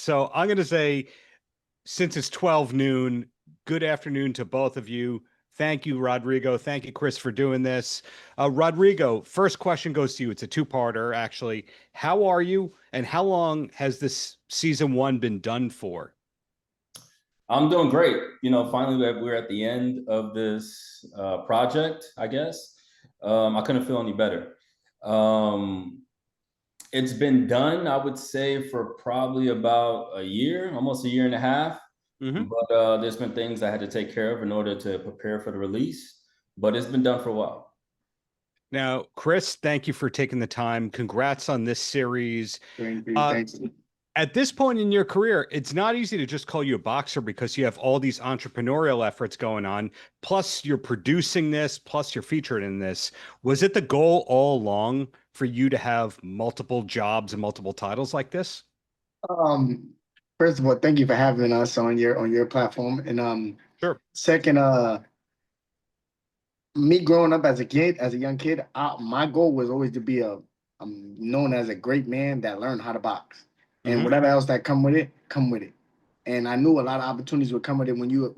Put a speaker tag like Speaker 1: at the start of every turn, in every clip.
Speaker 1: So I'm going to say, since it's 12 noon, good afternoon to both of you. Thank you, Rodrigo. Thank you, Chris, for doing this. Rodrigo, first question goes to you. It's a two-parter, actually. How are you, and how long has this season one been done for?
Speaker 2: I'm doing great. Finally, we're at the end of this project, I guess. I couldn't feel any better. Um, it's been done, I would say, for probably about a year, almost a year and a half.
Speaker 1: Mhm.
Speaker 2: But there's been things I had to take care of in order to prepare for the release. But it's been done for a while.
Speaker 1: Now, Chris, thank you for taking the time. Congrats on this series.
Speaker 3: Thank you.
Speaker 1: Uh,
Speaker 3: Thanks.
Speaker 1: at this point in your career, it's not easy to just call you a boxer because you have all these entrepreneurial efforts going on. Plus, you're producing this, plus, you're featured in this. Was it the goal all along for you to have multiple jobs and multiple titles like this?
Speaker 3: Um, First of all, thank you for having us on your platform. And
Speaker 1: Sure.
Speaker 3: second, me growing up as a kid, as a young kid, my goal was always to be known as a great man that learned how to box, and
Speaker 1: Mhm.
Speaker 3: whatever else that come with it, come with it. And I knew a lot of opportunities would come with it when you're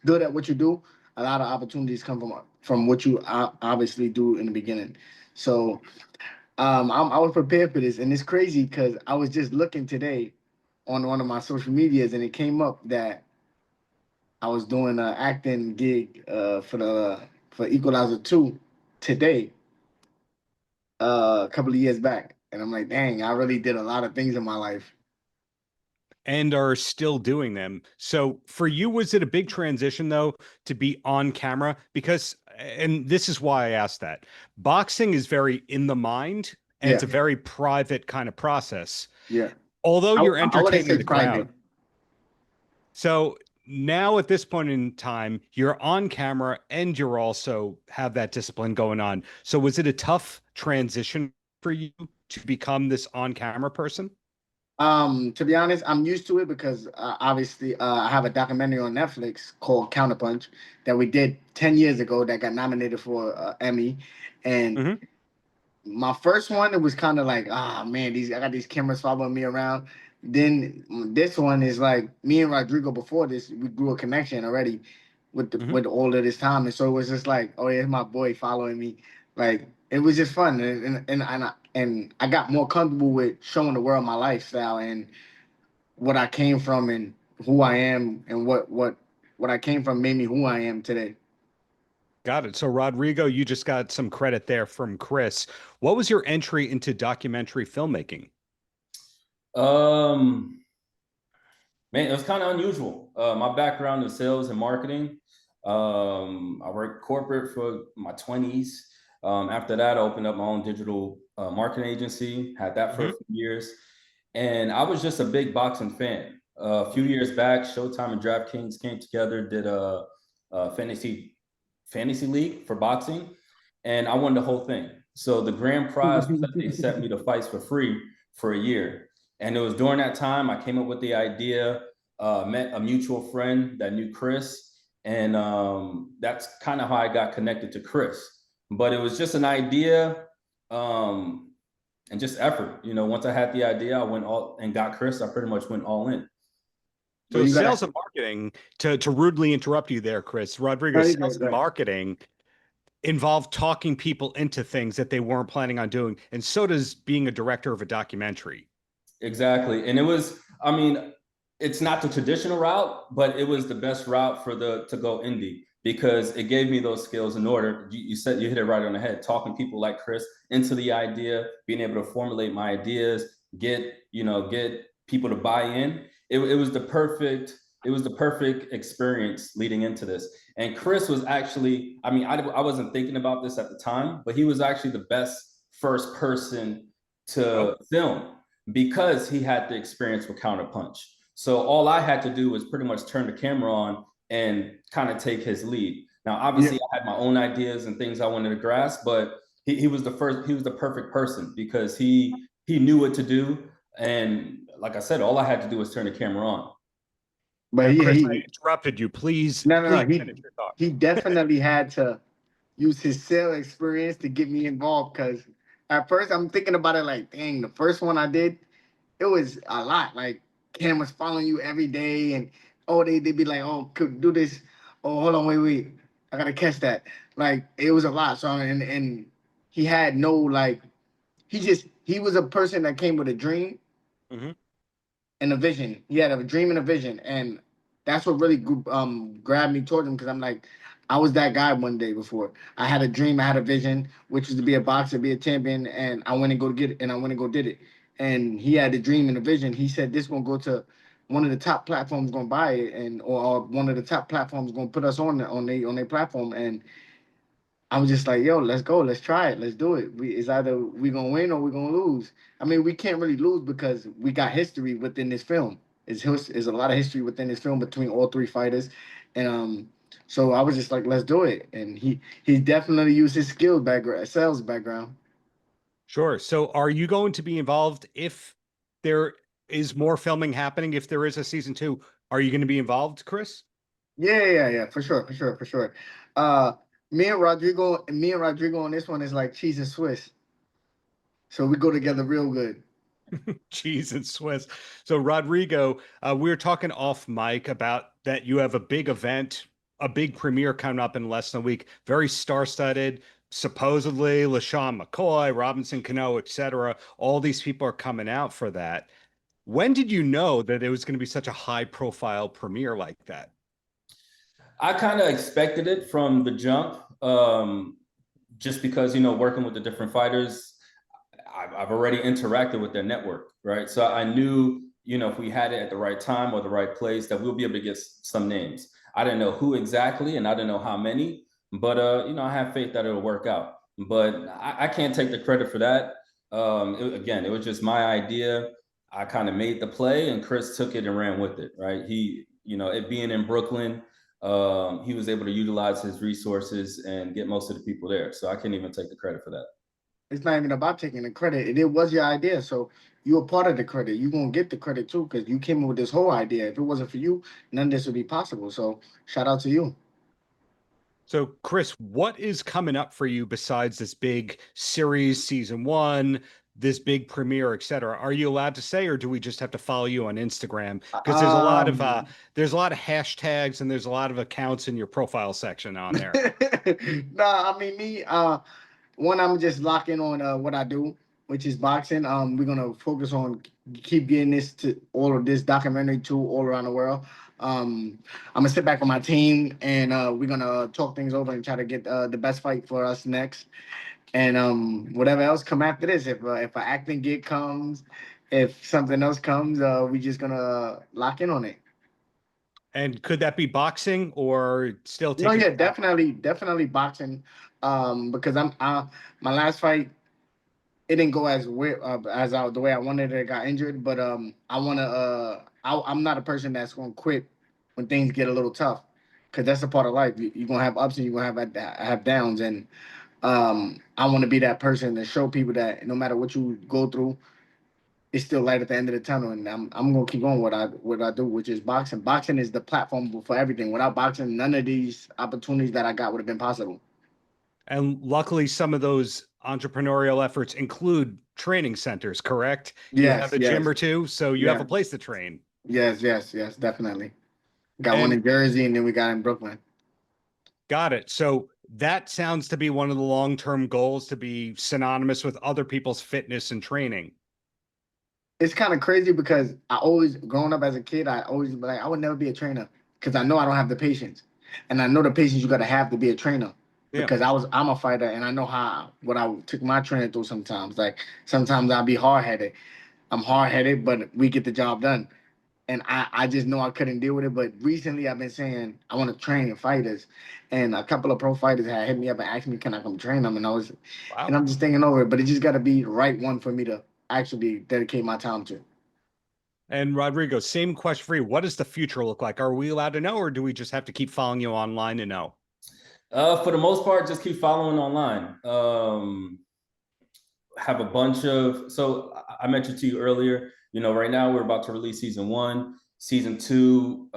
Speaker 3: good at what you do. A lot of opportunities come from what you obviously do in the beginning. So I was prepared for this, and it's crazy because I was just looking today on one of my social medias, and it came up that I was doing an acting gig for Equalizer 2 today, a couple of years back, and I'm like, dang, I really did a lot of things in my life.
Speaker 1: And are still doing them. So for you, was it a big transition though to be on camera? Because, and this is why I asked that. Boxing is very in the mind and
Speaker 3: Yeah,
Speaker 1: it's a very private kind of process.
Speaker 3: yeah.
Speaker 1: Although you're
Speaker 3: I wouldn't
Speaker 1: entertaining
Speaker 3: say
Speaker 1: the
Speaker 3: private.
Speaker 1: crowd. So now at this point in time, you're on camera and you're also have that discipline going on. So was it a tough transition for you to become this on camera person?
Speaker 3: To be honest, I'm used to it because obviously I have a documentary on Netflix called Counterpunch that we did 10 years ago that got nominated for Emmy. And
Speaker 1: Mhm.
Speaker 3: my first one, it was kind of like, ah man, I got these cameras following me around. Then this one is like me and Rodrigo before this, we grew a connection already
Speaker 1: Mhm.
Speaker 3: with all of this time. And so it was just like, oh yeah, my boy following me. Like it was just fun. And I got more comfortable with showing the world my lifestyle and what I came from and who I am and what I came from made me who I am today.
Speaker 1: Got it. So, Rodrigo, you just got some credit there from Chris. What was your entry into documentary filmmaking?
Speaker 2: Um, Man, it was kind of unusual. My background is sales and marketing. I worked corporate for my 20s. After that, I opened up my own digital marketing agency, had that for a
Speaker 1: Mhm.
Speaker 2: few years. And I was just a big boxing fan. A few years back, Showtime and DraftKings came together, did a fantasy league for boxing, and I won the whole thing. So the grand prize was that they set me to fights for free for a year. And it was during that time I came up with the idea, met a mutual friend that knew Chris, and that's kind of how I got connected to Chris. But it was just an idea um, and just effort. Once I had the idea, I went all and got Chris. I pretty much went all in.
Speaker 3: But
Speaker 1: So,
Speaker 3: you gotta
Speaker 1: sales and marketing, to rudely interrupt you there, Chris, Rodrigo,
Speaker 3: no, you
Speaker 1: sales
Speaker 3: good,
Speaker 1: and
Speaker 3: good.
Speaker 1: marketing involve talking people into things that they weren't planning on doing. And so does being a director of a documentary.
Speaker 2: Exactly. And it was, I mean, it's not the traditional route, but it was the best route for the to go indie because it gave me those skills in order. You said you hit it right on the head, talking people like Chris into the idea, being able to formulate my ideas, get people to buy in. It was the perfect experience leading into this. And Chris was actually, I mean, I wasn't thinking about this at the time, but he was actually the best first person to
Speaker 1: Oh,
Speaker 2: film because he had the experience with Counterpunch. So all I had to do was pretty much turn the camera on and kind of take his lead. Now,
Speaker 3: Yeah,
Speaker 2: obviously, I had my own ideas and things I wanted to grasp, but he was the first. He was the perfect person because he knew what to do. And like I said, all I had to do was turn the camera on.
Speaker 3: but
Speaker 1: now,
Speaker 3: he
Speaker 1: Chris, I
Speaker 3: he
Speaker 1: interrupted you. Please,
Speaker 3: no no
Speaker 1: please
Speaker 3: no
Speaker 1: finish your thought.
Speaker 3: he definitely had to use his sales experience to get me involved because at first I'm thinking about it like, dang, the first one I did, it was a lot. Like cameras following you every day, and they'd be like, oh, could do this. Oh, hold on, wait, I gotta catch that. Like it was a lot. So and he had no like he was a person that came with a dream
Speaker 1: Mm-hmm.
Speaker 3: and a vision. He had a dream and a vision, and that's what really grabbed me towards him because I'm like, I was that guy one day before. I had a dream, I had a vision, which was to be a boxer, be a champion, and I went and go get it, and I went and go did it. And he had the dream and the vision. He said this gonna go to one of the top platforms gonna buy it, and or one of the top platforms gonna put us on their platform, and I was just like, yo, let's go, let's try it, let's do it. It's either we gonna win or we gonna lose. I mean, we can't really lose because we got history within this film. Is a lot of history within this film between all three fighters, and so I was just like, let's do it. And he definitely used his skills background, sales background.
Speaker 1: Sure. So are you going to be involved if there is more filming happening? If there is a season 2, are you going to be involved, Chris?
Speaker 3: Yeah, for sure, for sure. Uh, me and Rodrigo on this one is like cheese and Swiss, so we go together real good.
Speaker 1: Cheese and Swiss. So Rodrigo, we were talking off mic about that you have a big event, a big premiere coming up in less than a week, very star-studded. Supposedly, LaShawn McCoy, Robinson Cano, etc. All these people are coming out for that. When did you know that it was going to be such a high-profile premiere like that?
Speaker 2: I kind of expected it from the jump, just because, working with the different fighters, I've already interacted with their network, right? So I knew, if we had it at the right time or the right place, that we'll be able to get some names. I didn't know who exactly, and I didn't know how many, but I have faith that it'll work out. But I can't take the credit for that. Again, it was just my idea. I kind of made the play, and Chris took it and ran with it, right? It being in Brooklyn, he was able to utilize his resources and get most of the people there. So I can't even take the credit for that.
Speaker 3: It's not even about taking the credit. It was your idea, so you're a part of the credit. You're gonna get the credit too, because you came up with this whole idea. If it wasn't for you, none of this would be possible. So shout out to you.
Speaker 1: So, Chris, what is coming up for you besides this big series, season 1, this big premiere, etc.? Are you allowed to say, or do we just have to follow you on Instagram? Because there's a lot of hashtags and there's a lot of accounts in your profile section on there.
Speaker 3: Nah, I mean me. One, I'm just locking on what I do, which is boxing. We're gonna focus on keep getting this to all of this documentary to all around the world. I'm gonna sit back with my team and we're gonna talk things over and try to get the best fight for us next. And whatever else come after this, if an acting gig comes, if something else comes, we just gonna lock in on it.
Speaker 1: And could that be boxing or still
Speaker 3: No,
Speaker 1: taking?
Speaker 3: yeah, definitely boxing. Because my last fight it didn't go the way I wanted it. I got injured, but I wanna I'm not a person that's gonna quit when things get a little tough, because that's a part of life. You're gonna have ups and you're gonna have downs, and I want to be that person to show people that no matter what you go through, it's still light at the end of the tunnel. And I'm gonna keep going what I do, which is boxing. Boxing is the platform for everything. Without boxing, none of these opportunities that I got would have been possible.
Speaker 1: And luckily, some of those entrepreneurial efforts include training centers, correct? You
Speaker 3: Yes,
Speaker 1: have a
Speaker 3: yes,
Speaker 1: gym or two, so you have
Speaker 3: yeah,
Speaker 1: a place to train.
Speaker 3: yes, definitely. Got one
Speaker 1: And
Speaker 3: in Jersey, and then we got in Brooklyn.
Speaker 1: got it. So that sounds to be one of the long-term goals, to be synonymous with other people's fitness and training.
Speaker 3: It's kind of crazy because I always, growing up as a kid, I always be like, I would never be a trainer because I know I don't have the patience, and I know the patience you got to have to be a trainer.
Speaker 1: Yeah.
Speaker 3: Because I'm a fighter, and I know what I took my trainer through sometimes. Like sometimes I'll be hard headed. I'm hard headed, but we get the job done. And I just know I couldn't deal with it. But recently I've been saying I want to train fighters, and a couple of pro fighters had hit me up and asked me, can I come train them? And
Speaker 1: Wow.
Speaker 3: I'm just thinking over it. But it just got to be the right one for me to actually dedicate my time to.
Speaker 1: And Rodrigo, same question for you. What does the future look like? Are we allowed to know, or do we just have to keep following you online to know?
Speaker 2: For the most part, just keep following online. Have a bunch of, so I mentioned to you earlier, right now we're about to release season 1. Season 2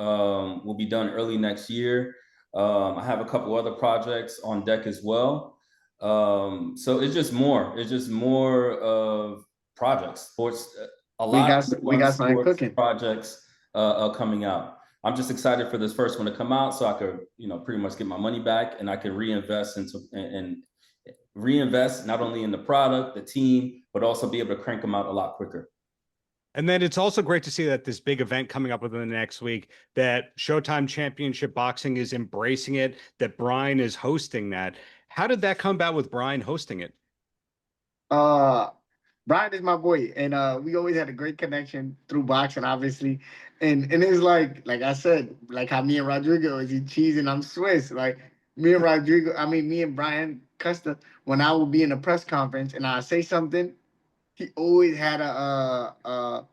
Speaker 2: will be done early next year. I have a couple other projects on deck as well. So it's just more of projects. Sports, a
Speaker 3: We
Speaker 2: lot
Speaker 3: got
Speaker 2: of
Speaker 3: we got something
Speaker 2: sports
Speaker 3: cooking.
Speaker 2: projects coming out. I'm just excited for this first one to come out, so I could, pretty much get my money back, and I can reinvest and reinvest not only in the product, the team, but also be able to crank them out a lot quicker.
Speaker 1: And then it's also great to see that this big event coming up within the next week, that Showtime Championship Boxing is embracing it, that Brian is hosting that. How did that come about with Brian hosting it?
Speaker 3: Brian is my boy, and we always had a great connection through boxing, obviously. And it's like I said, like how me and Rodrigo is he cheese and I'm Swiss. Like me and Brian Custer, when I would be in a press conference and I say something, he always had what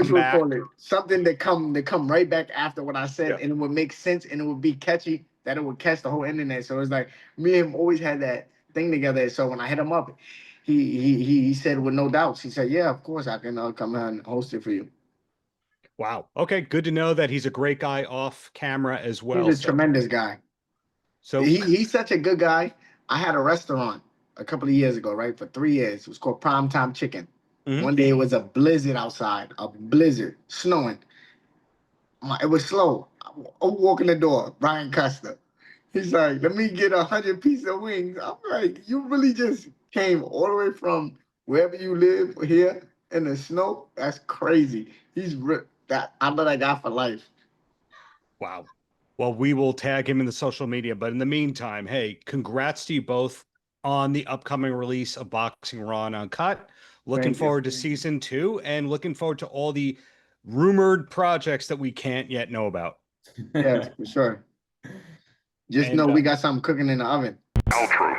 Speaker 3: you would call it, something that come right back after what I said,
Speaker 1: Yeah.
Speaker 3: and it would make sense and it would be catchy that it would catch the whole internet. So it's like me and him always had that thing together. So when I hit him up, he said with no doubts, he said, "Yeah, of course I can come out and host it for you."
Speaker 1: Wow. Okay. Good to know that he's a great guy off camera as well.
Speaker 3: He's a tremendous guy.
Speaker 1: So
Speaker 3: He's such a good guy. I had a restaurant a couple of years ago, right? For 3 years. It was called Primetime Chicken.
Speaker 1: Mhm.
Speaker 3: One day it was a blizzard outside, a blizzard, snowing. It was slow. I'm walking the door, Brian Custer. He's like, let me get 100 pieces of wings. I'm like, you really just came all the way from wherever you live here in the snow? That's crazy. I know that guy for life.
Speaker 1: wow. Well, we will tag him in the social media. But in the meantime, hey, congrats to you both on the upcoming release of Boxing Raw and Uncut. Looking
Speaker 3: Thank you.
Speaker 1: forward to season 2 and looking forward to all the rumored projects that we can't yet know about.
Speaker 3: Yeah, for sure. Just
Speaker 1: And,
Speaker 3: know we got something cooking in the oven.
Speaker 4: Paltrow.